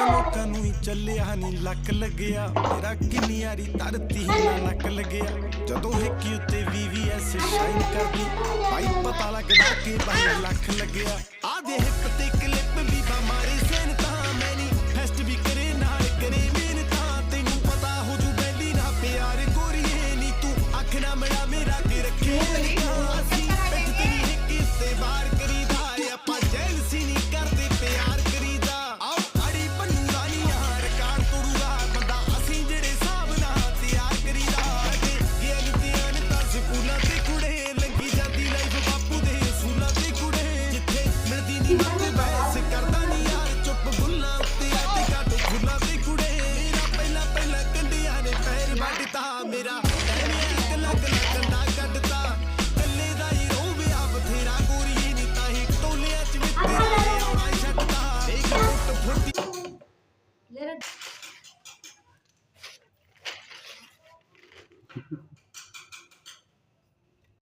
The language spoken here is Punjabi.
ਲੋਕਾਂ ਨੂੰ ਹੀ ਚੱਲਿਆ ਨੀ ਲੱਕ ਲੱਗਿਆ ਮੇਰਾ ਕਿੰਨੀ ਯਾਰੀ ਧਰਤੀ ਨਾ ਨੱਕ ਲੱਗਿਆ ਜਦੋਂ ਹਿੱਕੀ ਉੱਤੇ VVS ਸ਼ਾਈਨ ਕਰਦੀ ਭਾਈ ਪਤਾ ਲੱਗਦਾ ਕਿ ਬਾਈ ਲੱਖ ਲੱਗਿਆ ਆ ਦੇ ਹਿੱਪ ਤੇ ਕਲਿੱਪ ਵੀ ਮਾਰੇ ਸੈਨ ਤਾਂ ਮੈਂ ਨਹੀਂ ਫੈਸਟ ਵੀ ਕਰੇ ਨਾਲ ਕਰੇ ਮੇਨ ਤਾਂ ਤੈਨੂੰ ਪਤਾ ਹੋ ਜੂ ਬੈਲੀ ਨਾ ਪਿਆਰ ਗੋਰੀਏ ਨੀ ਤੂੰ ਅੱਖ ਨਾ ਮਿਲਾ ਮੇਰਾ ਕੇ ਰੱਖੇ ਅਸੀਂ ਪਿੱਠ ਤੇਰੀ ਹਿੱਕੀ ਤੇ ਵਾਰ ਕਰੀਦਾ ਆਪਾਂ ਜੈਲਸੀ ਨਹੀਂ ਕਰਦੇ ਪਿਆਰ ਕਰੀਦਾ ਆਓ ਆੜੀ ਬੰਨੂਗਾ ਨੀ ਯਾਰ ਕਾਰ ਤੋੜੂਗਾ ਬੰਦਾ ਅਸੀਂ ਜਿਹੜੇ ਹਿਸਾਬ ਨਾਲ ਤਿਆਰ ਕਰੀਦਾ ਤੇ ਗੇਲ ਧਿਆਨ ਤਾਂ ਸਕੂਲਾਂ ਤੇ ਕੁੜੇ ਲੱਗੀ ਜਾਂਦੀ ਲਾਈਫ ਬਾਪੂ ਦੇ ਅਸੂਲਾਂ ਤੇ ਕੁੜੇ ਜਿੱਥੇ ਮਿਲਦੀ ਨੀ ਮੱਤ ਬੈਸ ਕਰਦਾ ਨੀ ਯਾਰ ਚੁੱਪ ਬੁੱਲਾਂ ਉੱਤੇ ਅੱਡ ਕਾਟੋ ਫੁੱਲਾਂ ਤੇ ਕੁੜੇ ਮੇਰਾ ਪਹਿਲਾਂ ਕੰਡਿਆਂ ਨੇ ਪੈਰ ਵੱਢਤਾ ਮੇਰਾ ਐਵੇਂ ਕੱਲਾ ਕੰਡਾ ਕੱਢਤਾ ਕੱਲੇ ਦਾ ਹੀ ਰੋਵਿਆ ਬਥੇਰਾ ਗੋਰੀਏ ਨੀ ਤਾਂ ਹੀ ਟੋਲਿਆਂ ਚ ਵਿੱਚ ਤੇਰੇ ਆਉਣਾ ਛੱਡਦਾ ਇੱਕ ਫੁੱਟ ਫੁੱਟੀ Let it